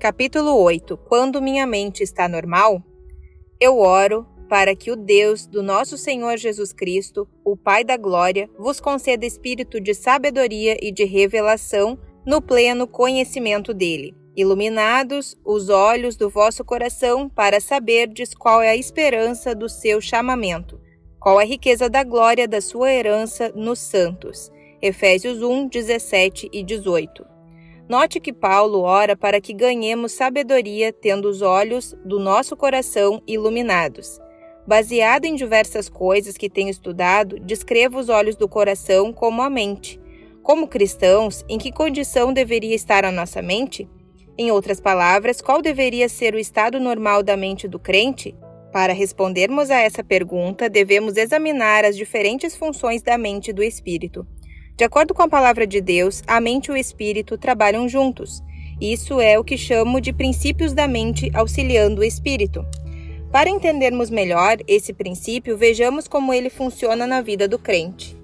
Capítulo 8. Quando minha mente está normal, eu oro para que o Deus do nosso Senhor Jesus Cristo, o Pai da Glória, vos conceda espírito de sabedoria e de revelação no pleno conhecimento dele, iluminados os olhos do vosso coração para saberdes qual é a esperança do seu chamamento, qual a riqueza da glória da sua herança nos santos. Efésios 1, 17 e 18. Note que Paulo ora para que ganhemos sabedoria tendo os olhos do nosso coração iluminados. Baseado em diversas coisas que tenho estudado, descrevo os olhos do coração como a mente. Como cristãos, em que condição deveria estar a nossa mente? Em outras palavras, qual deveria ser o estado normal da mente do crente? Para respondermos a essa pergunta, devemos examinar as diferentes funções da mente e do espírito. De acordo com a palavra de Deus, a mente e o espírito trabalham juntos. Isso é o que chamo de princípios da mente auxiliando o espírito. Para entendermos melhor esse princípio, vejamos como ele funciona na vida do crente.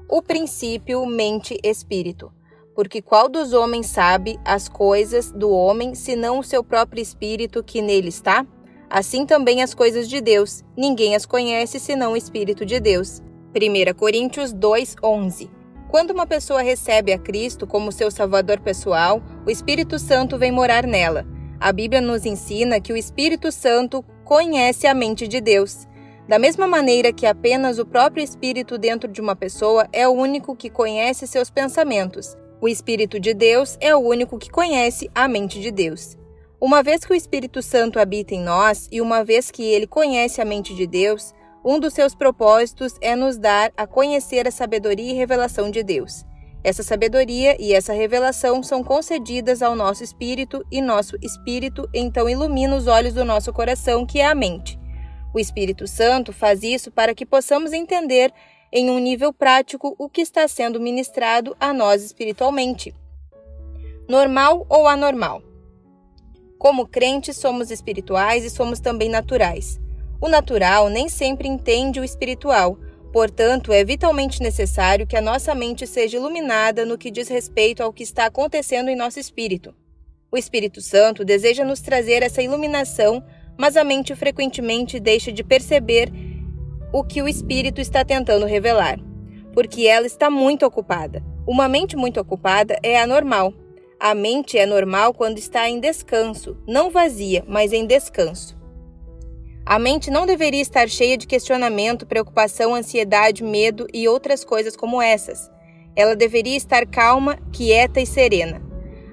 O princípio mente-espírito. Porque qual dos homens sabe as coisas do homem, senão o seu próprio espírito que nele está? Assim também as coisas de Deus. Ninguém as conhece, senão o Espírito de Deus. 1 Coríntios 2:11. Quando uma pessoa recebe a Cristo como seu Salvador pessoal, o Espírito Santo vem morar nela. A Bíblia nos ensina que o Espírito Santo conhece a mente de Deus. Da mesma maneira que apenas o próprio Espírito dentro de uma pessoa é o único que conhece seus pensamentos, o Espírito de Deus é o único que conhece a mente de Deus. Uma vez que o Espírito Santo habita em nós e uma vez que ele conhece a mente de Deus, um dos seus propósitos é nos dar a conhecer a sabedoria e revelação de Deus. Essa sabedoria e essa revelação são concedidas ao nosso espírito e nosso espírito então ilumina os olhos do nosso coração, que é a mente. O Espírito Santo faz isso para que possamos entender em um nível prático o que está sendo ministrado a nós espiritualmente. Normal ou anormal? Como crentes, somos espirituais e somos também naturais. O natural nem sempre entende o espiritual, portanto, é vitalmente necessário que a nossa mente seja iluminada no que diz respeito ao que está acontecendo em nosso espírito. O Espírito Santo deseja nos trazer essa iluminação, mas a mente frequentemente deixa de perceber o que o Espírito está tentando revelar, porque ela está muito ocupada. Uma mente muito ocupada é anormal. A mente é normal quando está em descanso, não vazia, mas em descanso. A mente não deveria estar cheia de questionamento, preocupação, ansiedade, medo e outras coisas como essas. Ela deveria estar calma, quieta e serena.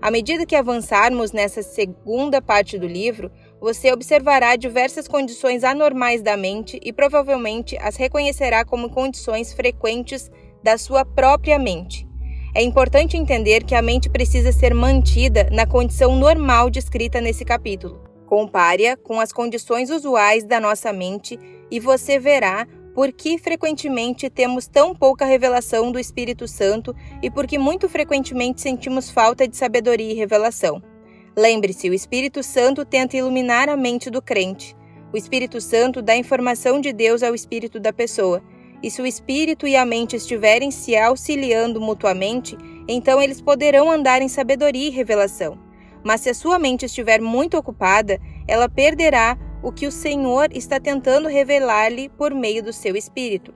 À medida que avançarmos nessa segunda parte do livro, você observará diversas condições anormais da mente e provavelmente as reconhecerá como condições frequentes da sua própria mente. É importante entender que a mente precisa ser mantida na condição normal descrita nesse capítulo. Compare-a com as condições usuais da nossa mente e você verá por que frequentemente temos tão pouca revelação do Espírito Santo e por que muito frequentemente sentimos falta de sabedoria e revelação. Lembre-se, o Espírito Santo tenta iluminar a mente do crente. O Espírito Santo dá informação de Deus ao espírito da pessoa. E se o espírito e a mente estiverem se auxiliando mutuamente, então eles poderão andar em sabedoria e revelação. Mas se a sua mente estiver muito ocupada, ela perderá o que o Senhor está tentando revelar-lhe por meio do seu espírito.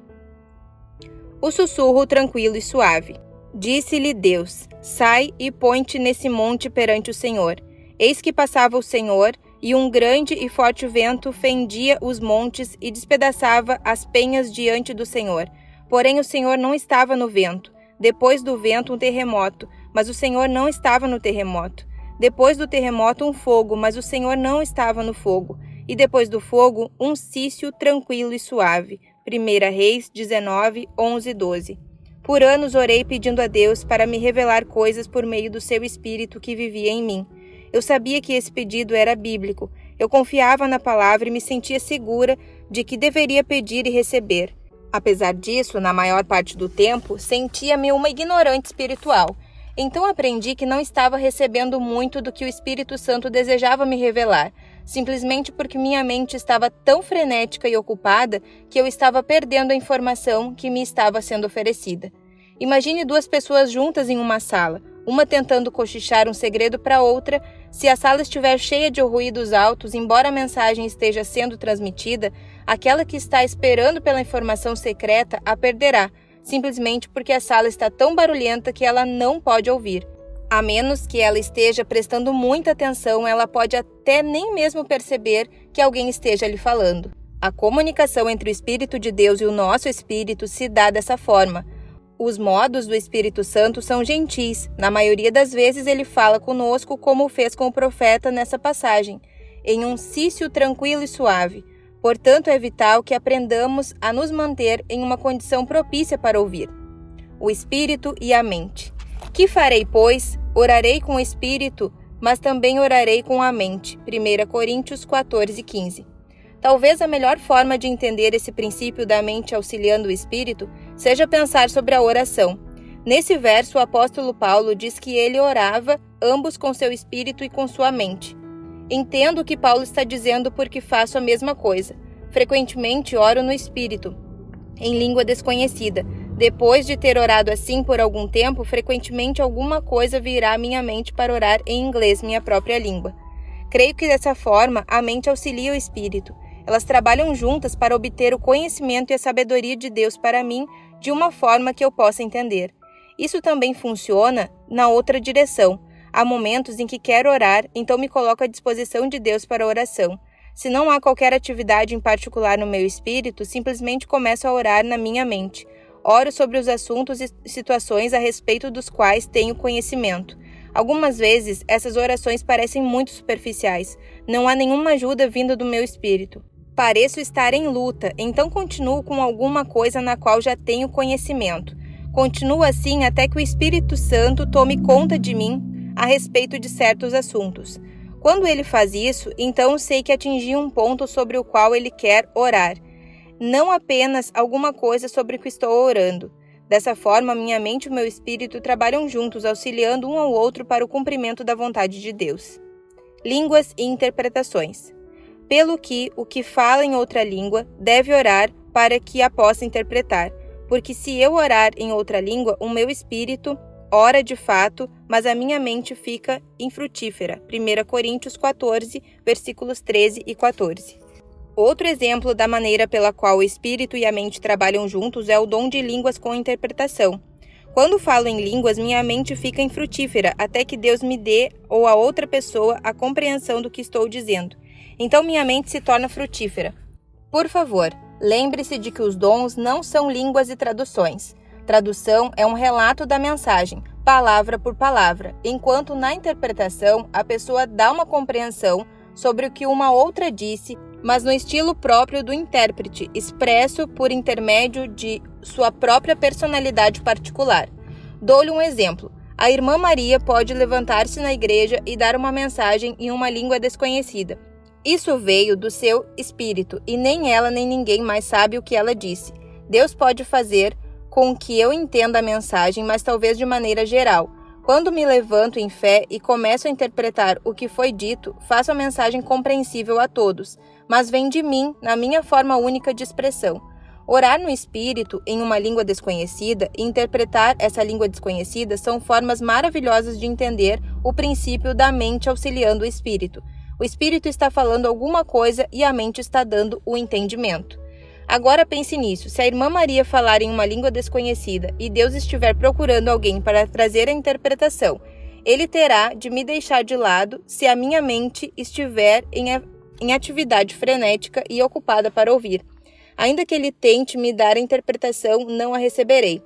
O sussurro tranquilo e suave. Disse-lhe Deus: sai e põe-te nesse monte perante o Senhor. Eis que passava o Senhor, e um grande e forte vento fendia os montes e despedaçava as penhas diante do Senhor. Porém o Senhor não estava no vento. Depois do vento um terremoto, mas o Senhor não estava no terremoto. Depois do terremoto um fogo, mas o Senhor não estava no fogo. E depois do fogo um cício tranquilo e suave. 1 Reis 19, 11 e 12. Por anos orei pedindo a Deus para me revelar coisas por meio do seu Espírito que vivia em mim. Eu sabia que esse pedido era bíblico. Eu confiava na palavra e me sentia segura de que deveria pedir e receber. Apesar disso, na maior parte do tempo, sentia-me uma ignorante espiritual. Então aprendi que não estava recebendo muito do que o Espírito Santo desejava me revelar, simplesmente porque minha mente estava tão frenética e ocupada que eu estava perdendo a informação que me estava sendo oferecida. Imagine duas pessoas juntas em uma sala, uma tentando cochichar um segredo para outra, Se a sala estiver cheia de ruídos altos, embora a mensagem esteja sendo transmitida, aquela que está esperando pela informação secreta a perderá, simplesmente porque a sala está tão barulhenta que ela não pode ouvir. A menos que ela esteja prestando muita atenção, ela pode até nem mesmo perceber que alguém esteja lhe falando. A comunicação entre o Espírito de Deus e o nosso espírito se dá dessa forma. Os modos do Espírito Santo são gentis. Na maioria das vezes ele fala conosco como fez com o profeta nessa passagem, em um cício tranquilo e suave. Portanto, é vital que aprendamos a nos manter em uma condição propícia para ouvir. O Espírito e a mente. Que farei, pois? Orarei com o Espírito, mas também orarei com a mente. 1 Coríntios 14:15. Talvez a melhor forma de entender esse princípio da mente auxiliando o Espírito seja pensar sobre a oração. Nesse verso, o apóstolo Paulo diz que ele orava ambos com seu espírito e com sua mente. Entendo o que Paulo está dizendo porque faço a mesma coisa. Frequentemente oro no espírito, em língua desconhecida. Depois de ter orado assim por algum tempo, frequentemente alguma coisa virá à minha mente para orar em inglês, minha própria língua. Creio que dessa forma a mente auxilia o espírito. Elas trabalham juntas para obter o conhecimento e a sabedoria de Deus para mim de uma forma que eu possa entender. Isso também funciona na outra direção. Há momentos em que quero orar, então me coloco à disposição de Deus para a oração. Se não há qualquer atividade em particular no meu espírito, simplesmente começo a orar na minha mente. Oro sobre os assuntos e situações a respeito dos quais tenho conhecimento. Algumas vezes, essas orações parecem muito superficiais. Não há nenhuma ajuda vinda do meu espírito. Pareço estar em luta, então continuo com alguma coisa na qual já tenho conhecimento. Continuo assim até que o Espírito Santo tome conta de mim a respeito de certos assuntos. Quando ele faz isso, então sei que atingi um ponto sobre o qual ele quer orar. Não apenas alguma coisa sobre o que estou orando. Dessa forma, minha mente e o meu espírito trabalham juntos, auxiliando um ao outro para o cumprimento da vontade de Deus. Línguas e interpretações. Pelo que o que fala em outra língua deve orar para que a possa interpretar, porque se eu orar em outra língua, o meu espírito ora de fato, mas a minha mente fica infrutífera. 1 Coríntios 14, versículos 13 e 14. Outro exemplo da maneira pela qual o espírito e a mente trabalham juntos é o dom de línguas com interpretação. Quando falo em línguas, minha mente fica infrutífera até que Deus me dê ou a outra pessoa a compreensão do que estou dizendo. Então minha mente se torna frutífera. Por favor, lembre-se de que os dons não são línguas e traduções. Tradução é um relato da mensagem, palavra por palavra, enquanto na interpretação a pessoa dá uma compreensão sobre o que uma outra disse, mas no estilo próprio do intérprete, expresso por intermédio de sua própria personalidade particular. Dou-lhe um exemplo. A irmã Maria pode levantar-se na igreja e dar uma mensagem em uma língua desconhecida. Isso veio do seu espírito, e nem ela nem ninguém mais sabe o que ela disse. Deus pode fazer com que eu entenda a mensagem, mas talvez de maneira geral. Quando me levanto em fé e começo a interpretar o que foi dito, faço a mensagem compreensível a todos, mas vem de mim, na minha forma única de expressão. Orar no Espírito, em uma língua desconhecida, e interpretar essa língua desconhecida são formas maravilhosas de entender o princípio da mente auxiliando o Espírito. O Espírito está falando alguma coisa e a mente está dando o entendimento. Agora pense nisso, se a irmã Maria falar em uma língua desconhecida e Deus estiver procurando alguém para trazer a interpretação, ele terá de me deixar de lado se a minha mente estiver em atividade frenética e ocupada para ouvir. Ainda que ele tente me dar a interpretação, não a receberei.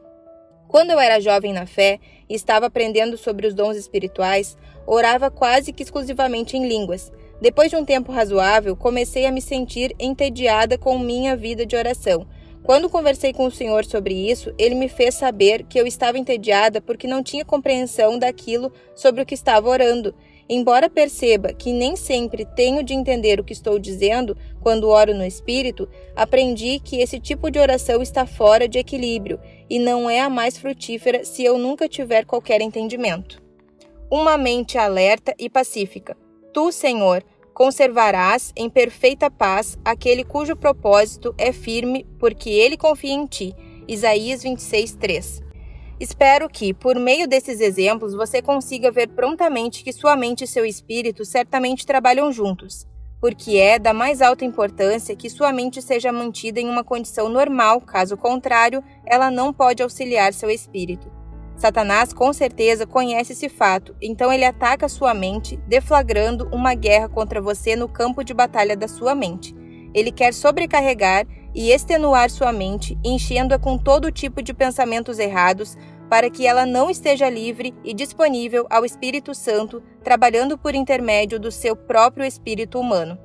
Quando eu era jovem na fé e estava aprendendo sobre os dons espirituais, orava quase que exclusivamente em línguas. Depois de um tempo razoável, comecei a me sentir entediada com minha vida de oração. Quando conversei com o Senhor sobre isso, ele me fez saber que eu estava entediada porque não tinha compreensão daquilo sobre o que estava orando. Embora perceba que nem sempre tenho de entender o que estou dizendo quando oro no Espírito, aprendi que esse tipo de oração está fora de equilíbrio e não é a mais frutífera se eu nunca tiver qualquer entendimento. Uma mente alerta e pacífica. Tu, Senhor, conservarás em perfeita paz aquele cujo propósito é firme, porque ele confia em ti. Isaías 26:3. Espero que, por meio desses exemplos, você consiga ver prontamente que sua mente e seu espírito certamente trabalham juntos, porque é da mais alta importância que sua mente seja mantida em uma condição normal, caso contrário, ela não pode auxiliar seu espírito. Satanás com certeza conhece esse fato, então ele ataca sua mente, deflagrando uma guerra contra você no campo de batalha da sua mente. Ele quer sobrecarregar e extenuar sua mente, enchendo-a com todo tipo de pensamentos errados, para que ela não esteja livre e disponível ao Espírito Santo, trabalhando por intermédio do seu próprio espírito humano.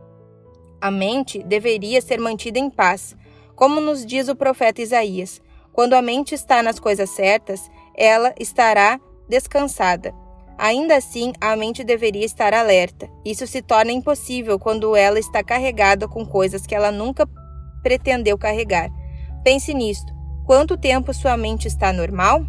A mente deveria ser mantida em paz, como nos diz o profeta Isaías. Quando a mente está nas coisas certas, ela estará descansada. Ainda assim, a mente deveria estar alerta. Isso se torna impossível quando ela está carregada com coisas que ela nunca pretendeu carregar. Pense nisto. Quanto tempo sua mente está normal?